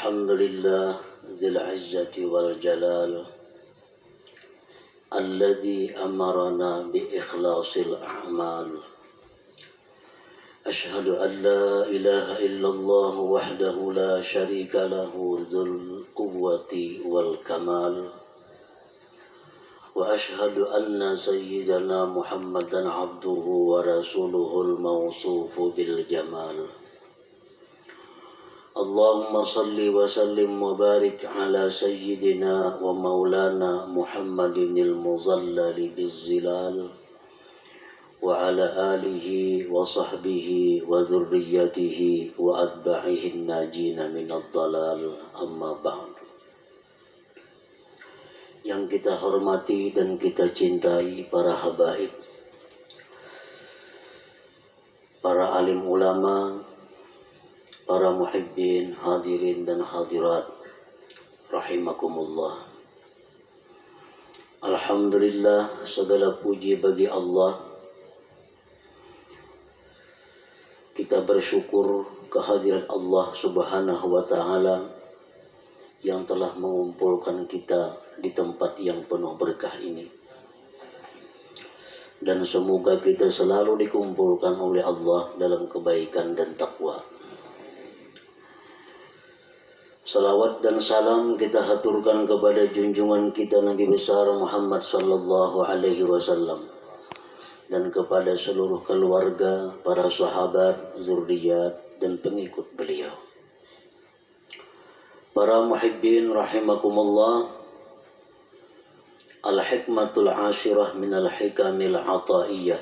الحمد لله ذي العزة والجلال الذي أمرنا بإخلاص الأعمال. أشهد أن لا إله إلا الله وحده لا شريك له ذو القوة والكمال. وأشهد أن سيدنا محمدا عبده ورسوله الموصوف بالجمال. اللهم صل وسلم وبارك على سيدنا ومولانا محمد المظلل بالظلال وعلى آله وصحبه وذريته وأتباعه الناجين من الضلال. أما بعد. Yang kita hormati dan kita cintai para habaib, para alim ulama, para muhibbin, hadirin dan hadirat rahimakumullah. Alhamdulillah, segala puji bagi Allah. Kita bersyukur kehadirat Allah Subhanahu wa taala yang telah mengumpulkan kita di tempat yang penuh berkah ini. Dan semoga kita selalu dikumpulkan oleh Allah dalam kebaikan dan takwa. Salawat dan salam kita haturkan kepada junjungan kita Nabi besar Muhammad sallallahu alaihi wasallam dan kepada seluruh keluarga, para sahabat, zurriyat dan pengikut beliau. Para muhibbin rahimakumullah, al-hikmatul ashirah minal hikamil ataiyah.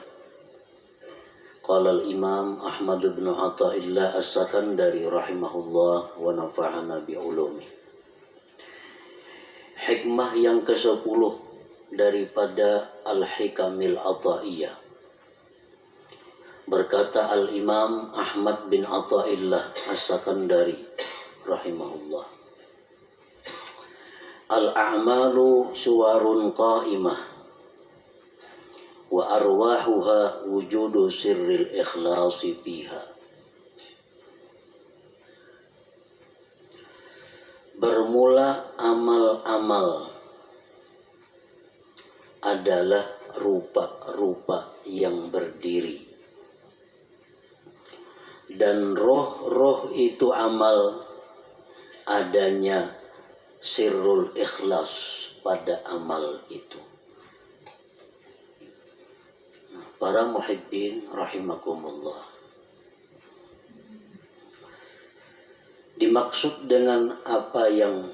Qala al-Imam Ahmad bin Athaillah As-Sakandari rahimahullah wa nafa'ana bi'ulumi. Hikmah yang ke-10 daripada al-hikamil ataiyah. Berkata al-Imam Ahmad bin Athaillah As-Sakandari rahimahullah, al-a'malu suwarun qa'imah wa arwahuha wujudu sirril ikhlasi fiha. Bermula amal-amal adalah rupa-rupa yang berdiri, dan roh-roh itu amal adanya sirrul ikhlas pada amal itu. Para muhibbin rahimakumullah, dimaksud dengan apa yang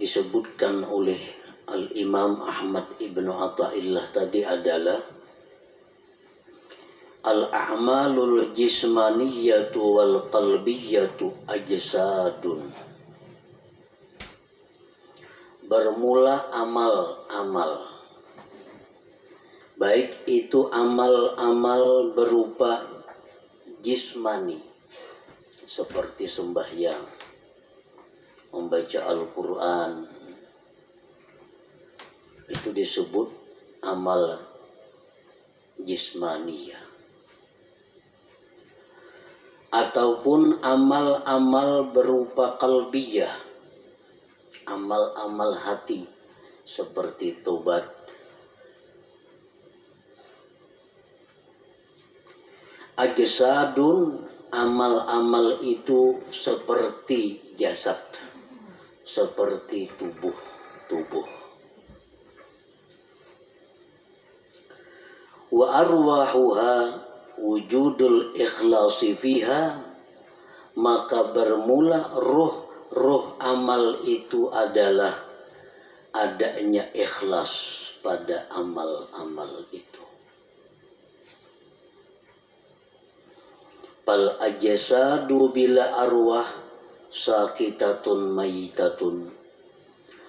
disebutkan oleh Al-Imam Ahmad ibn Athaillah tadi adalah al-a'malul jismaniyatu wal qalbiyatu ajsadun. Bermula amal-amal, baik itu amal-amal berupa jismani seperti sembahyang, membaca Al-Quran, itu disebut amal jismaniyah. Ataupun amal-amal berupa qalbiyah, amal-amal hati seperti tobat, ajsadun, amal-amal itu seperti jasad, seperti tubuh. Wa arwahuha wujudul ikhlasi fiha, maka bermula roh amal itu adalah adanya ikhlas pada amal-amal itu. Fal ajsadu bila arwah sakitatun mayitatun.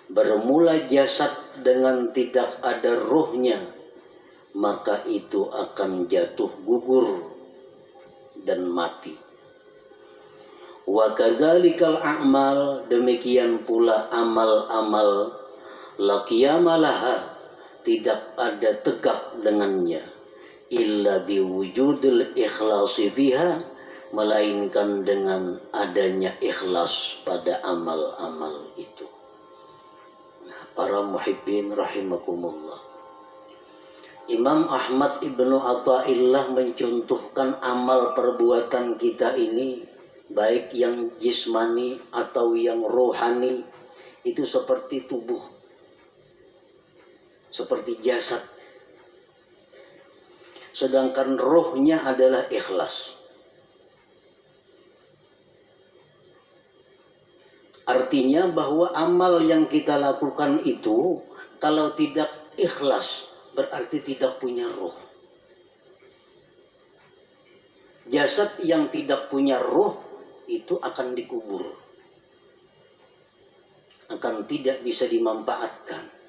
Bermula jasad dengan tidak ada rohnya, maka itu akan jatuh gugur dan mati. Wa kadzalikal a'mal, demikian pula amal-amal, la qiyamalaha, tidak ada tegak dengannya, illa biwujudil ikhlasi fiha, melainkan dengan adanya ikhlas pada amal-amal itu. Para muhibbin rahimakumullah, Imam Ahmad Ibnu Athaillah mencontohkan amal perbuatan kita ini, baik yang jismani atau yang rohani, itu seperti tubuh, seperti jasad. Sedangkan rohnya adalah ikhlas. Artinya bahwa amal yang kita lakukan itu kalau tidak ikhlas berarti tidak punya roh. Jasad yang tidak punya roh itu akan dikubur, akan tidak bisa dimanfaatkan.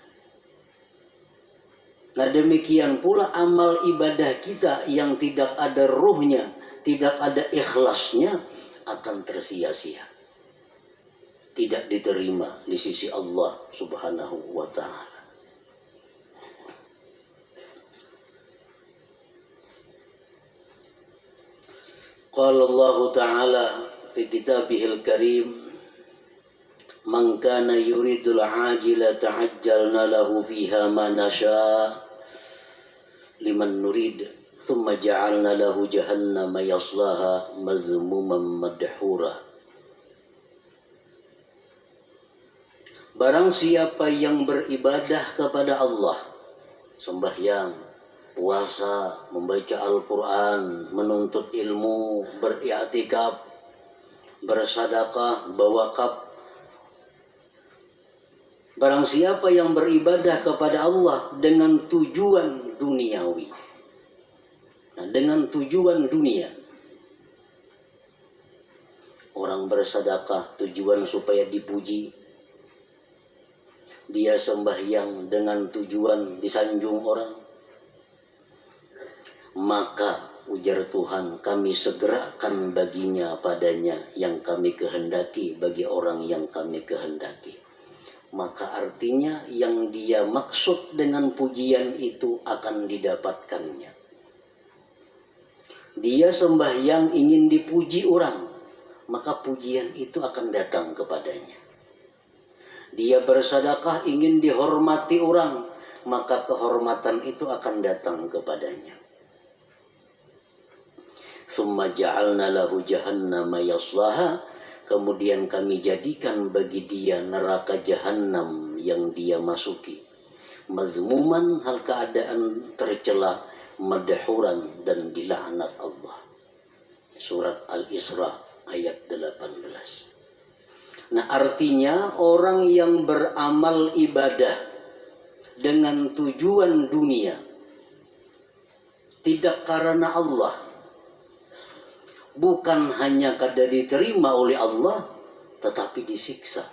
Nah, demikian pula amal ibadah kita yang tidak ada ruhnya, tidak ada ikhlasnya, akan tersia-sia, tidak diterima di sisi Allah Subhanahu wa ta'ala. Qala Allah Ta'ala fi kitabihil karim, man kana yuridul ajila ta'ajjalna lahu fiha ma nasha' liman nurid thumma ja'alna lahu jahannama yaslaha mazmuman madhura. Barang siapa yang beribadah kepada Allah, sembahyang, puasa, membaca Al-Quran, menuntut ilmu, beriktikaf, bersedekah, berwakaf. Barang siapa yang beribadah kepada Allah dengan tujuan duniawi, nah, dengan tujuan dunia, orang bersedekah tujuan supaya dipuji, dia sembahyang dengan tujuan disanjung orang, maka ujar Tuhan, kami segerakan baginya padanya yang kami kehendaki bagi orang yang kami kehendaki. Maka artinya yang dia maksud dengan pujian itu akan didapatkannya. Dia sembahyang ingin dipuji orang, maka pujian itu akan datang kepadanya. Dia bersedekah ingin dihormati orang, maka kehormatan itu akan datang kepadanya. Summa ja'alna lahu jahannama yaslaha, kemudian kami jadikan bagi dia neraka jahanam yang dia masuki, mazmuman, hal keadaan tercela, madhuran, dan dilaknat Allah. Surat Al-Isra ayat 18. Nah, artinya orang yang beramal ibadah dengan tujuan dunia, tidak karena Allah, bukan hanya kada diterima oleh Allah, tetapi disiksa.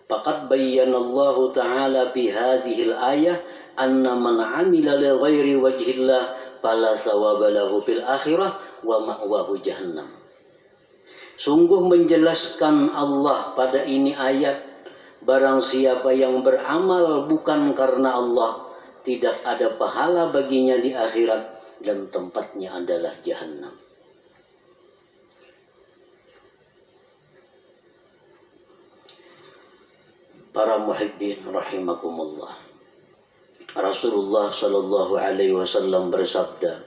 Faqad bayyanallahu ta'ala fi hadhil ayah anna man 'amila li ghairi wajhillah fala thawaba lahu fil akhirah wa ma'wahu jahannam. Sungguh menjelaskan Allah pada ini ayat, barang siapa yang beramal bukan karena Allah, tidak ada pahala baginya di akhirat, dan tempatnya adalah jahannam. Para muhibbin rahimakumullah, Rasulullah sallallahu alaihi wasallam bersabda,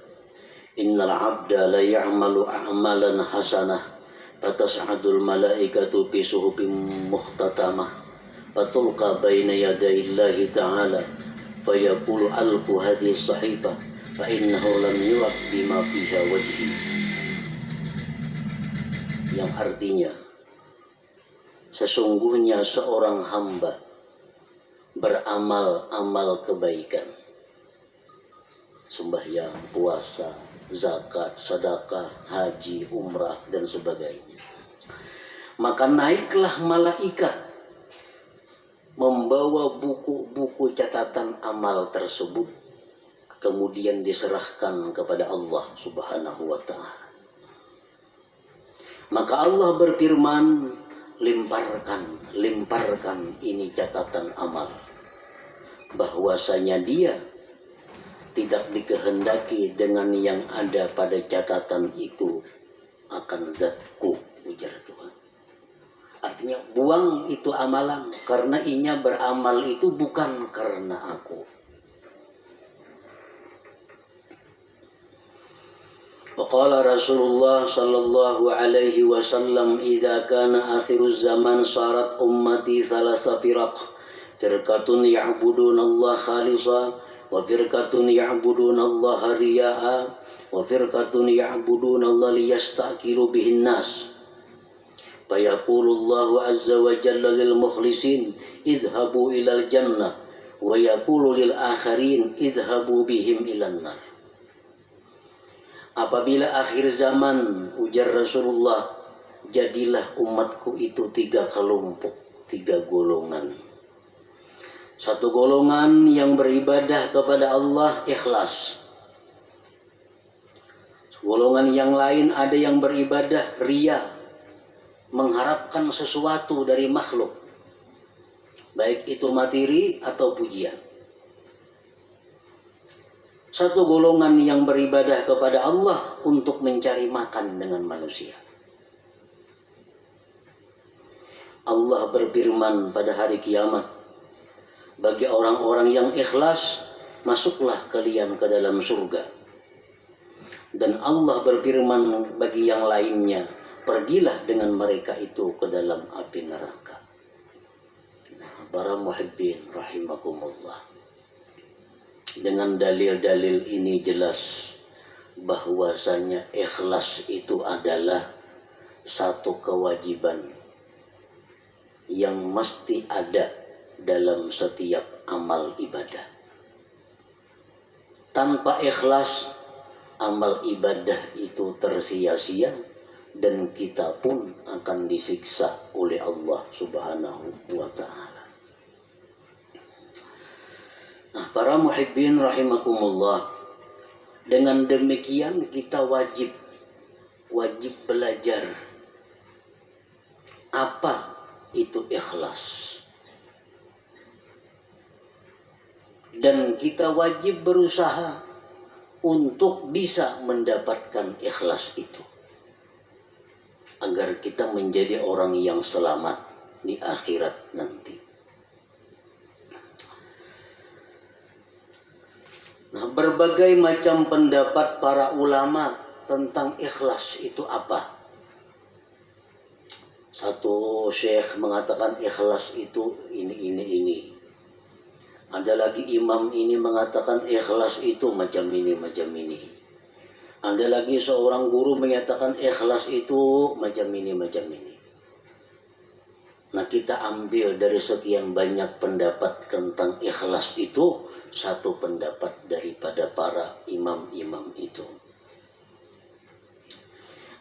innal abda la ya'malu a'malan hasanah fatas'adul malaikatu fi suhufin mukhtatamah fatulqa baina yadayillahi ta'ala fayaqulu alqu hadhihi sahifah fa innahu lam yurad bima fiha wajhi. Yang artinya, sesungguhnya seorang hamba beramal-amal kebaikan, sembahyang, puasa, zakat, sedekah, haji, umrah, dan sebagainya, maka naiklah malaikat membawa buku-buku catatan amal tersebut, kemudian diserahkan kepada Allah Subhanahu wa ta'ala. Maka Allah berfirman, limparkan ini catatan amal, bahwasanya dia tidak dikehendaki dengan yang ada pada catatan itu akan zatku, ujar Tuhan. Artinya buang itu amalan, karena inya beramal itu bukan karena aku. Waqala Rasulullah sallallahu alaihi wasallam, idza kana akhiruz zaman sarat ummati thalasa firaq, firqatun ya'buduna Allah khalisa, wa firqatun ya'buduna Allah riya'a, wa firqatun ya'buduna Allah liyastaqilu bihin nas. Fayaqulullahu azza wa jalla lil mukhlisin idhabu ilal jannah, wa yaqulu lil akharin idhabu bihim ilan nar. Apabila akhir zaman, ujar Rasulullah, jadilah umatku itu 3 kelompok, 3 golongan. Satu golongan yang beribadah kepada Allah ikhlas. Golongan yang lain ada yang beribadah riya, mengharapkan sesuatu dari makhluk, baik itu materi atau pujian. Satu golongan yang beribadah kepada Allah untuk mencari makan dengan manusia. Allah berfirman pada hari kiamat, bagi orang-orang yang ikhlas, masuklah kalian ke dalam surga. Dan Allah berfirman bagi yang lainnya, pergilah dengan mereka itu ke dalam api neraka. Para muhibbin rahimakumullah. Dengan dalil-dalil ini jelas bahwasanya ikhlas itu adalah satu kewajiban yang mesti ada dalam setiap amal ibadah. Tanpa ikhlas, amal ibadah itu tersia-sia dan kita pun akan disiksa oleh Allah Subhanahu wa ta'ala. Nah, para muhibbin rahimakumullah, dengan demikian kita wajib belajar apa itu ikhlas. Dan kita wajib berusaha untuk bisa mendapatkan ikhlas itu, agar kita menjadi orang yang selamat di akhirat nanti. Nah, berbagai macam pendapat para ulama tentang ikhlas itu apa. Satu syekh mengatakan ikhlas itu ini. Ada lagi imam ini mengatakan ikhlas itu macam ini. Ada lagi seorang guru menyatakan ikhlas itu macam ini. Nah, kita ambil dari sekian banyak pendapat tentang ikhlas itu satu pendapat daripada para imam-imam itu.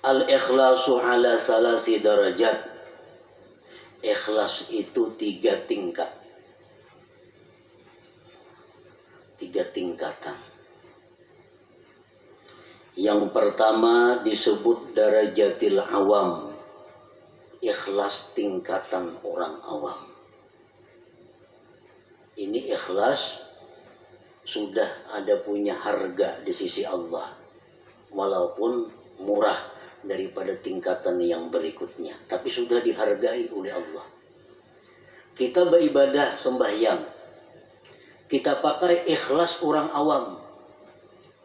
Al-ikhlasu ala salasi darajat. Ikhlas itu 3 tingkat. 3 tingkatan. Yang pertama disebut darajatil awam. Ikhlas tingkatan orang awam. Ini ikhlas sudah ada punya harga di sisi Allah, walaupun murah daripada tingkatan yang berikutnya, tapi sudah dihargai oleh Allah. Kita beribadah sembahyang, kita pakai ikhlas orang awam,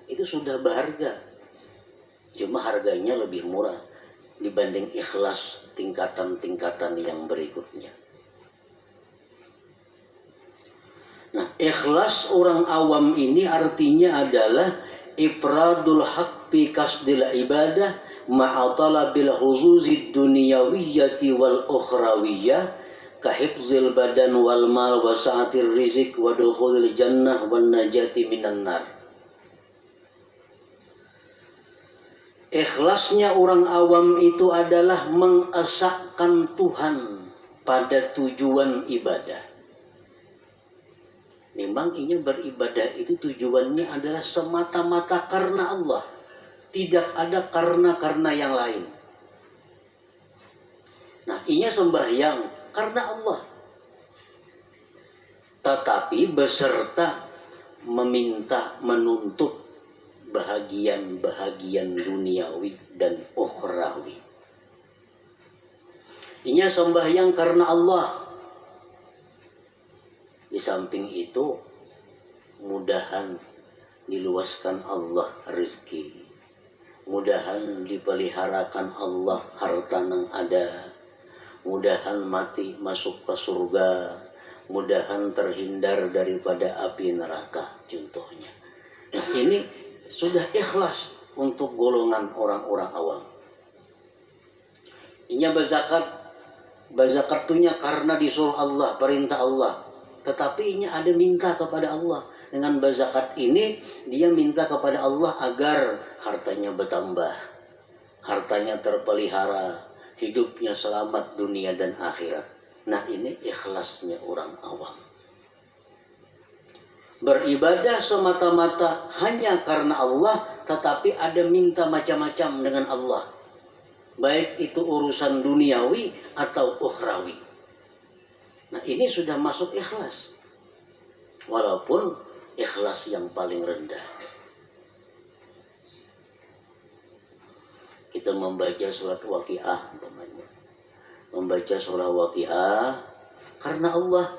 itu sudah berharga, cuma harganya lebih murah dibanding ikhlas tingkatan-tingkatan yang berikutnya. Nah, ikhlas orang awam ini artinya adalah ifradul haq bi kasdil ibadah ma'a talabil huzuzid dunyawiyyati wal ukhrawiyyah ka hifzil badan wal mal wa sa'atir rizq wa dukhulil jannah wan najati minan nar. Ikhlasnya orang awam itu adalah mengesahkan Tuhan pada tujuan ibadah. Memang ini beribadah itu tujuannya adalah semata-mata karena Allah. Tidak ada karena yang lain. Nah, ini sembahyang karena Allah. Tetapi beserta meminta, menuntut bahagian-bahagian duniawi dan ukhrawi. Inya sembahyang karena Allah. Di samping itu, mudahan diluaskan Allah rezeki, mudahan dipeliharakan Allah harta nang ada, mudahan mati masuk ke surga, mudahan terhindar daripada api neraka contohnya. Nah, ini sudah ikhlas untuk golongan orang-orang awam. Inya bazakatunya karena disuruh Allah, perintah Allah, tetapi inya ada minta kepada Allah. Dengan bazakat ini dia minta kepada Allah agar hartanya bertambah, hartanya terpelihara, hidupnya selamat dunia dan akhirat. Nah, ini ikhlasnya orang awam. Beribadah semata-mata hanya karena Allah, tetapi ada minta macam-macam dengan Allah, baik itu urusan duniawi atau ukhrawi. Nah, ini sudah masuk ikhlas, walaupun ikhlas yang paling rendah. Kita membaca surat Waqiah umpamanya, membaca surah Waqiah karena Allah,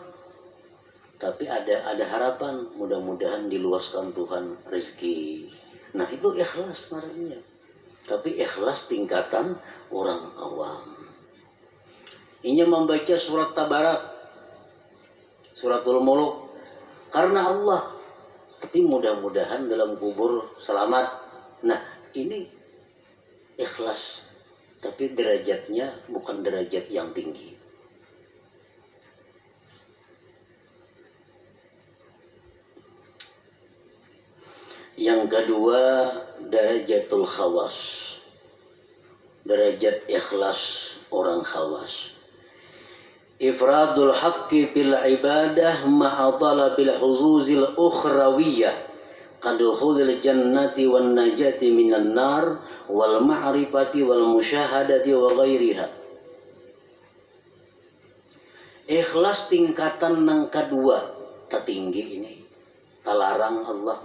tapi ada harapan, mudah-mudahan diluaskan Tuhan rezeki. Nah, itu ikhlas namanya. Tapi ikhlas tingkatan orang awam. Ini membaca surat Tabarak, suratul Muluk karena Allah, tapi mudah-mudahan dalam kubur selamat. Nah, ini ikhlas, tapi derajatnya bukan derajat yang tinggi. Yang kedua, darajatul khawas, derajat ikhlas orang khawas. Ifradul haqqi bil ibadah ma'a talabil huzuzil ukhrawiyah kadukhulil jannati wan najati minan nar wal ma'rifati wal musyahadati wa ghairiha. Ikhlas tingkatan yang kedua tertinggi ini, talarang Allah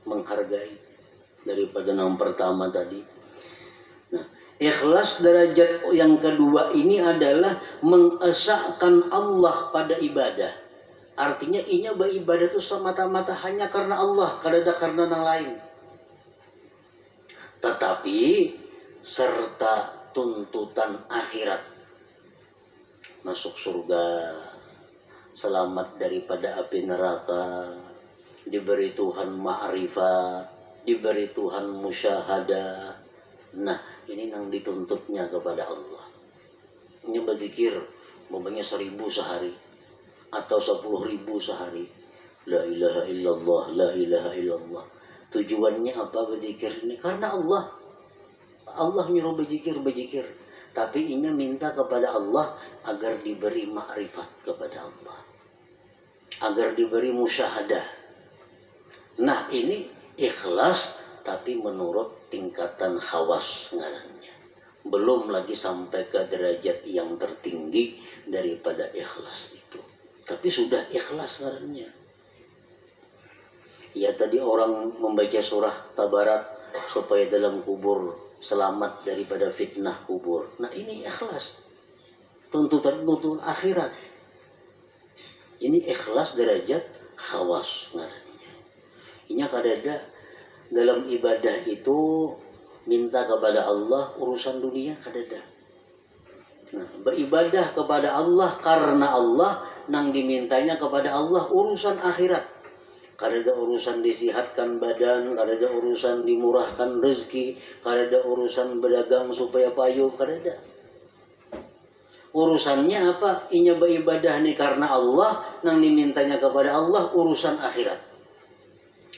menghargai daripada yang pertama tadi. Nah, ikhlas derajat yang kedua ini adalah mengesahkan Allah pada ibadah. Artinya inya beribadah itu semata-mata hanya karena Allah, kada karena yang lain. Tetapi serta tuntutan akhirat, masuk surga, selamat daripada api neraka, diberi Tuhan ma'rifat, diberi Tuhan musyahadah. Nah, ini yang dituntutnya kepada Allah. Ini berzikir umpamanya 1000 sehari atau 10.000 sehari. La ilaha illallah, la ilaha illallah. Tujuannya apa berzikir ini? Karena Allah. Allah nyuruh berzikir. Tapi ini minta kepada Allah agar diberi ma'rifat kepada Allah, agar diberi musyahadah. Nah, ini ikhlas tapi menurut tingkatan khawas ngarannya. Belum lagi sampai ke derajat yang tertinggi daripada ikhlas itu. Tapi sudah ikhlas ngarannya. Ya, tadi orang membaca surah Tabarak supaya dalam kubur selamat daripada fitnah kubur. Nah, ini ikhlas. Tuntutan akhirat. Ini ikhlas derajat khawas ngarannya. Inya kadada dalam ibadah itu minta kepada Allah urusan dunia kadada. Nah, beribadah kepada Allah karena Allah, nang dimintanya kepada Allah urusan akhirat. Kadada urusan disihatkan badan, kadada urusan dimurahkan rezeki, kadada urusan berdagang supaya payu, kadada. Urusannya apa? Inya beribadah nih karena Allah, nang dimintanya kepada Allah urusan akhirat.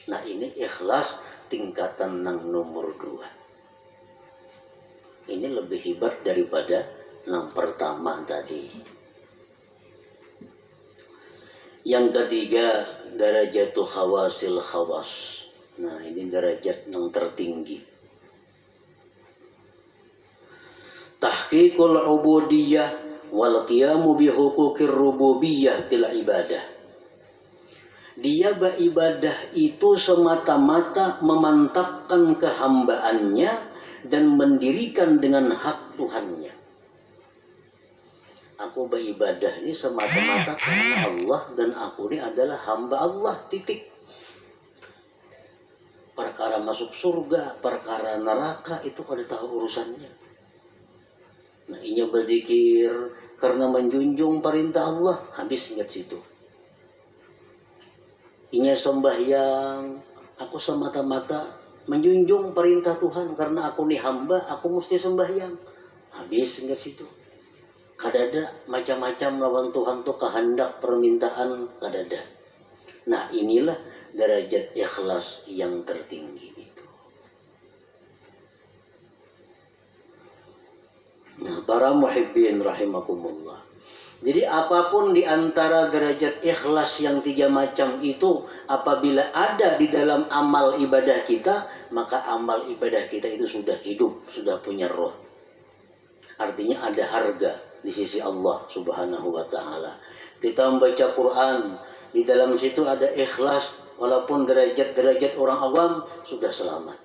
Nah, ini ikhlas tingkatan yang nomor 2. Ini lebih hebat daripada yang pertama tadi. Yang ketiga, darajatul khawasil khawas. Nah, ini derajat yang tertinggi. Tahqiqul ubudiyah wal qiyamu bi huquqir rububiyyah bil ibadah. Dia beribadah itu semata-mata memantapkan kehambaannya dan mendirikan dengan hak Tuhannya. Aku beribadah ini semata-mata karena Allah dan aku ini adalah hamba Allah, titik. Perkara masuk surga, perkara neraka itu kada tahu urusannya. Nah, inya berzikir karena menjunjung perintah Allah, habis ingat situ. Inya sembahyang, aku semata-mata menjunjung perintah Tuhan karena aku nih hamba, aku mesti sembahyang. Habis ingat situ. Kadada macam-macam lawan Tuhan tuh kehendak permintaan kadada. Nah, inilah derajat ikhlas yang tertinggi itu. Nah, para muhibbin rahimakumullah. Jadi apapun di antara derajat ikhlas yang 3 macam itu, apabila ada di dalam amal ibadah kita, maka amal ibadah kita itu sudah hidup, sudah punya roh. Artinya ada harga di sisi Allah Subhanahu wa taala. Kita membaca Quran, di dalam situ ada ikhlas, walaupun derajat-derajat orang awam sudah selamat.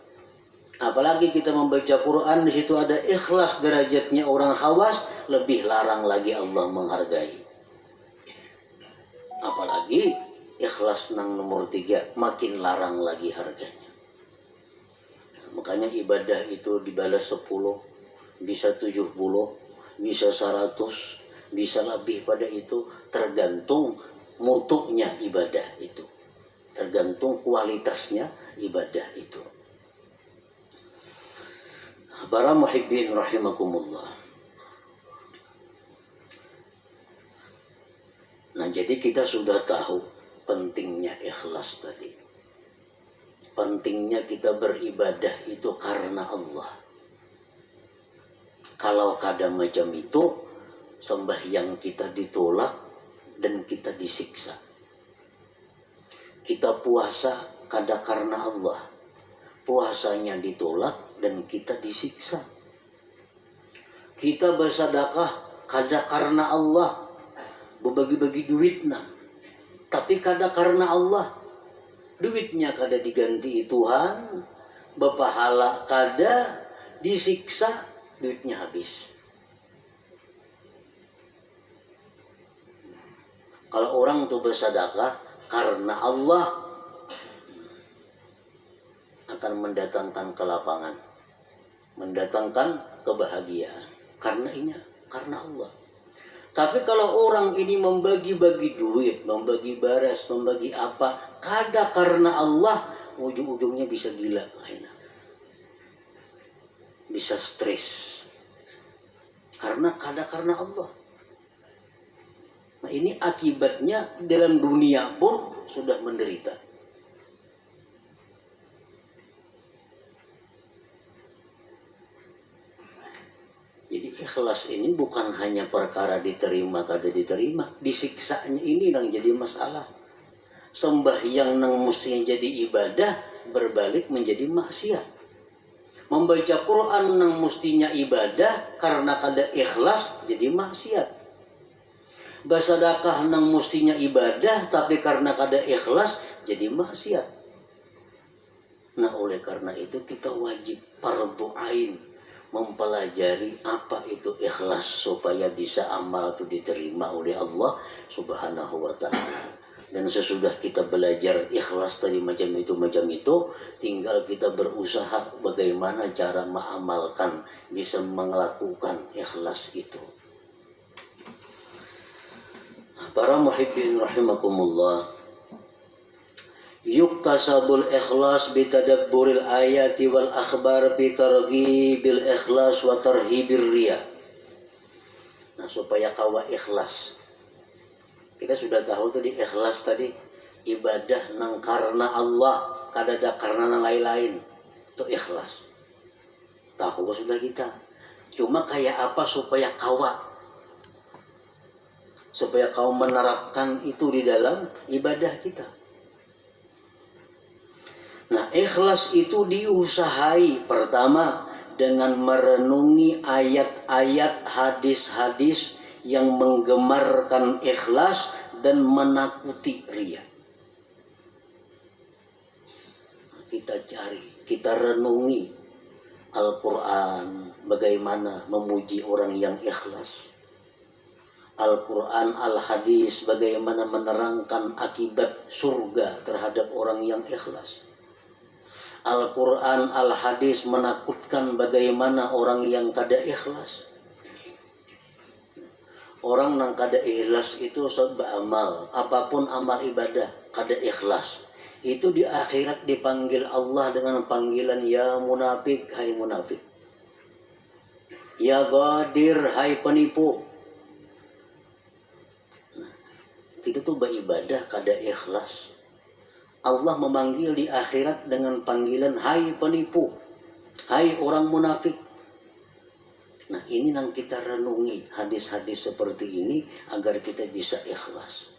Apalagi kita membaca Quran, di situ ada ikhlas derajatnya orang khawas, lebih larang lagi Allah menghargai. Apalagi ikhlas nang nomor 3, makin larang lagi harganya. Makanya ibadah itu dibalas 10, bisa 70, bisa 100, bisa lebih pada itu, tergantung mutunya ibadah itu, tergantung kualitasnya ibadah itu. Para muhibbin rahimakumullah. Nah, jadi kita sudah tahu pentingnya ikhlas tadi. Pentingnya kita beribadah itu karena Allah. Kalau kada macam itu, sembahyang kita ditolak dan kita disiksa. Kita puasa kada karena Allah, puasanya ditolak dan kita disiksa. Kita bersedekah kada karena Allah, berbagi-bagi duitnya, tapi kada karena Allah, duitnya kada diganti Tuhan, berpahala kada, disiksa, duitnya habis. Kalau orang tuh bersedekah karena Allah, akan mendatangkan kelapangan, mendatangkan kebahagiaan. Karena Allah. Tapi kalau orang ini membagi-bagi duit, membagi baras, membagi apa, kada karena Allah, ujung-ujungnya bisa gila, bisa stres. Karena kada karena Allah. Nah, ini akibatnya dalam dunia pun sudah menderita. Jadi ikhlas ini bukan hanya perkara diterima kada diterima, disiksanya ini yang jadi masalah. Sembahyang nang mestinya jadi ibadah berbalik menjadi maksiat. Membaca Quran nang mestinya ibadah karena kada ikhlas jadi maksiat. Bersedekah nang mestinya ibadah tapi karena kada ikhlas jadi maksiat. Nah, oleh karena itu kita wajib fardhu ain mempelajari apa itu ikhlas supaya bisa amal itu diterima oleh Allah Subhanahu wa taala. Dan sesudah kita belajar ikhlas tadi macam itu, tinggal kita berusaha bagaimana cara mengamalkan, bisa melakukan ikhlas itu. Para muhibbin rahimakumullah, yuktasabul ikhlas bitadabburil ayati wal akhbar bitarghibil ikhlas wa tarhibir riya. Nah, supaya kawa ikhlas, kita sudah tahu tadi ikhlas tadi ibadah nang karena Allah, kada ada karena nang lain-lain, itu ikhlas. Tahu sudah kita. Cuma kayak apa supaya kau menerapkan itu di dalam ibadah kita. Nah, ikhlas itu diusahai pertama dengan merenungi ayat-ayat, hadis-hadis yang menggemarkan ikhlas dan menakuti riya. kita cari, kita renungi Al-Quran, bagaimana memuji orang yang ikhlas. Al-Quran, Al-Hadis, bagaimana menerangkan akibat surga terhadap orang yang ikhlas. Al-Quran, Al-Hadis menakutkan bagaimana orang yang kada ikhlas. Orang yang kada ikhlas itu sebab amal, apapun amal ibadah kada ikhlas, itu di akhirat dipanggil Allah dengan panggilan ya munafik, hai munafik. Ya ghadir, hai penipu. Nah, kita tuh beribadah kada ikhlas. Allah memanggil di akhirat dengan panggilan hai penipu, hai orang munafik. Nah, ini yang kita renungi hadis-hadis seperti ini agar kita bisa ikhlas.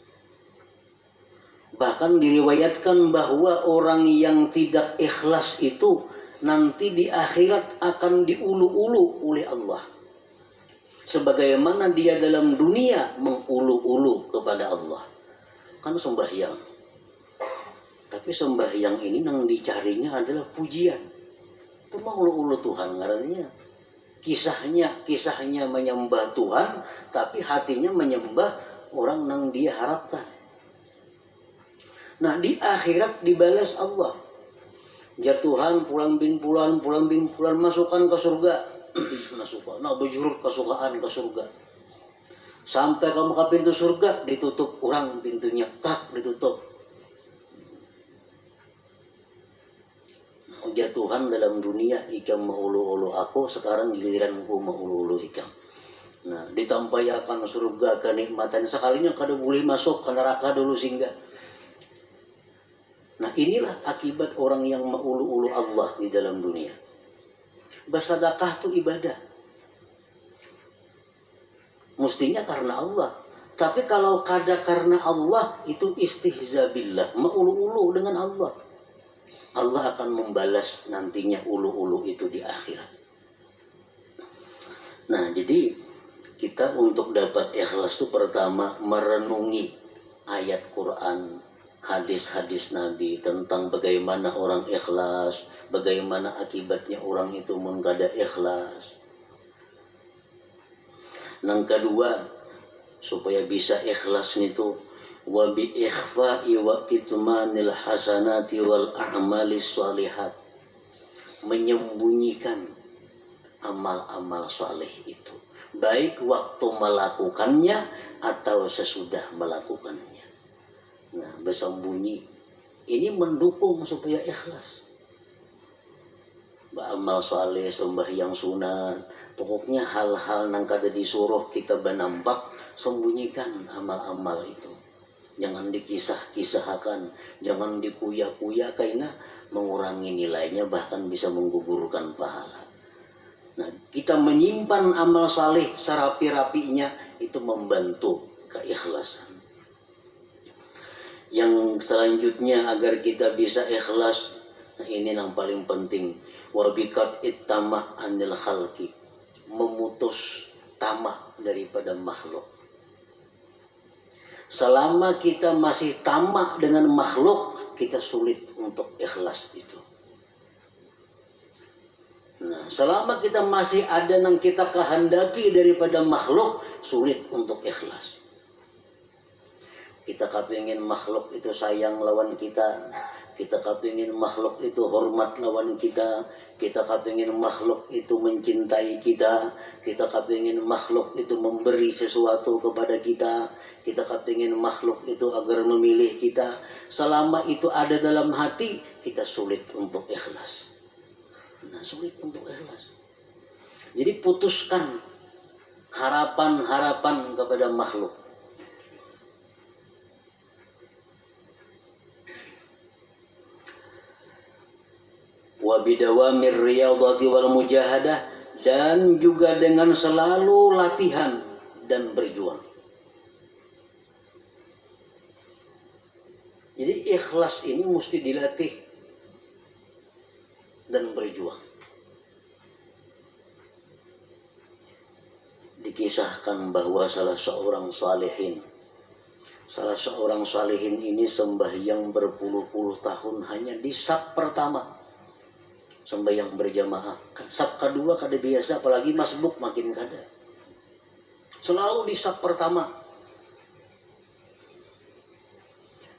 Bahkan diriwayatkan bahwa orang yang tidak ikhlas itu nanti di akhirat akan diulu-ulu oleh Allah. Sebagaimana dia dalam dunia mengulu-ulu kepada Allah. Kan sembahyang. Tapi sembahyang ini yang dicarinya adalah pujian. Itu mau ulu-ulu Tuhan ngarannya. Kisahnya menyembah Tuhan, tapi hatinya menyembah orang yang dia harapkan. Nah, di akhirat dibalas Allah. Ya Tuhan, pulang bin pulan masukkan ke surga. Masukkan, nah bejurut kesukaan ke surga. Sampai kamu ke pintu surga, ditutup orang pintunya, tak ditutup. Ya Tuhan, dalam dunia ikam maulu-ulu aku, sekarang giliranku maulu-ulu ikam. Nah, ditampayakan surga kenikmatan, sekalinya kada boleh masuk ke neraka dulu singgah. Nah, inilah akibat orang yang maulu-ulu Allah di dalam dunia. Bersedekah itu ibadah. Mestinya karena Allah. Tapi kalau kada karena Allah, itu istihza billah, maulu-ulu dengan Allah. Allah akan membalas nantinya ulu-ulu itu di akhirat. Nah, jadi kita untuk dapat ikhlas itu pertama merenungi ayat Quran, hadis-hadis Nabi tentang bagaimana orang ikhlas, bagaimana akibatnya orang itu mengada ikhlas. Yang kedua, supaya bisa ikhlas itu wa bi ikhfa'i wa kitmanil hasanati wal a'malis shalihat, menyembunyikan amal-amal saleh itu, baik waktu melakukannya atau sesudah melakukannya. Nah, bersembunyi ini mendukung supaya ikhlas. Amal saleh, sembahyang sunat, pokoknya hal-hal yang kada disuruh kita benampak, sembunyikan amal-amal itu. Jangan dikisah-kisahkan, jangan dikuya-kuya, karena mengurangi nilainya, bahkan bisa menggugurkan pahala. Nah, kita menyimpan amal saleh serapi-rapinya, itu membantu keikhlasan. Yang selanjutnya agar kita bisa ikhlas, nah ini yang paling penting, wabikat ittama anil khalqi, memutus tamak daripada makhluk. Selama kita masih tamak dengan makhluk, kita sulit untuk ikhlas itu. Nah, selama kita masih ada yang kita kehendaki daripada makhluk, sulit untuk ikhlas. Kita kepingin makhluk itu sayang lawan kita, kita kepingin makhluk itu hormat lawan kita kepingin makhluk itu mencintai kita kepingin makhluk itu memberi sesuatu kepada kita kepingin makhluk itu agar memilih kita. Selama itu ada dalam hati, kita sulit untuk ikhlas. Nah, sulit untuk ikhlas. Jadi putuskan harapan-harapan kepada makhluk. Wa bidawamir riyadhati wal mujahadah, dan juga dengan selalu latihan dan berjuang. Jadi ikhlas ini mesti dilatih dan berjuang. Dikisahkan bahwa salah seorang salihin Salah seorang salihin ini sembahyang berpuluh-puluh tahun hanya di saf pertama. Sembahyang berjamaah. Saf kedua kada biasa, apalagi masbuk makin kada. Selalu di saf pertama.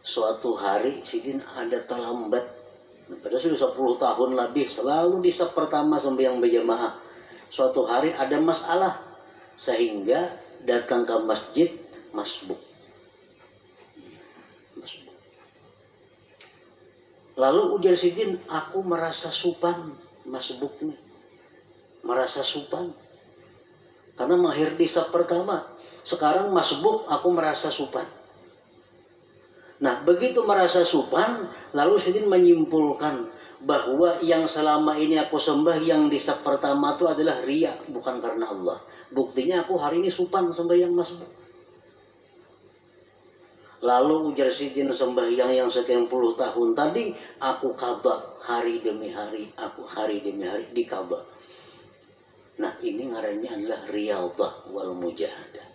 Suatu hari Sidin ada terlambat. Padahal sudah 10 tahun lebih selalu di saf pertama sembahyang berjamaah. Suatu hari ada masalah sehingga datang ke masjid masbuk. Lalu ujar Sidin, aku merasa supan masbuk nih. Merasa supan. Karena mahir di saf pertama. Sekarang masbuk aku merasa supan. Nah, begitu merasa supan, lalu Sidin menyimpulkan bahwa yang selama ini aku sembah yang di saf pertama itu adalah riya, bukan karena Allah. Buktinya aku hari ini supan sembahyang masbuk. Lalu ujar Sidin sembahyang yang sekian puluh tahun tadi, aku qadha hari demi hari, aku hari demi hari diqadha. Nah, ini ngarannya adalah riyadhah wal mujahadah.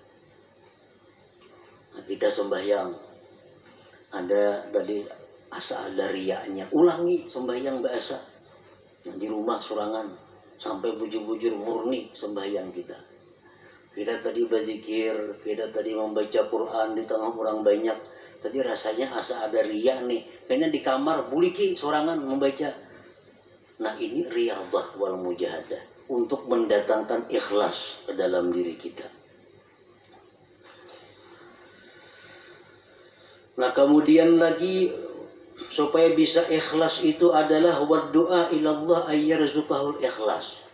Nah, kita sembahyang ada tadi asa ada riyanya, ulangi sembahyang biasa yang di rumah sorangan sampai bujur-bujur murni sembahyang kita. Kita tadi berzikir, kita tadi membaca Quran di tengah orang banyak. Tadi rasanya asa ada riya nih. Kayaknya di kamar buliki sorangan membaca. Nah, ini riyadhah wal mujahadah. Untuk mendatangkan ikhlas ke dalam diri kita. Nah, kemudian lagi supaya bisa ikhlas itu adalah wa du'a ilallah ayyarzuqahul ikhlas.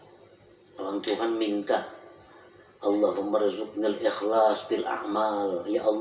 Lawan Tuhan minta, Allahumma rizqnal ikhlas bil a'mal. Ya Allah,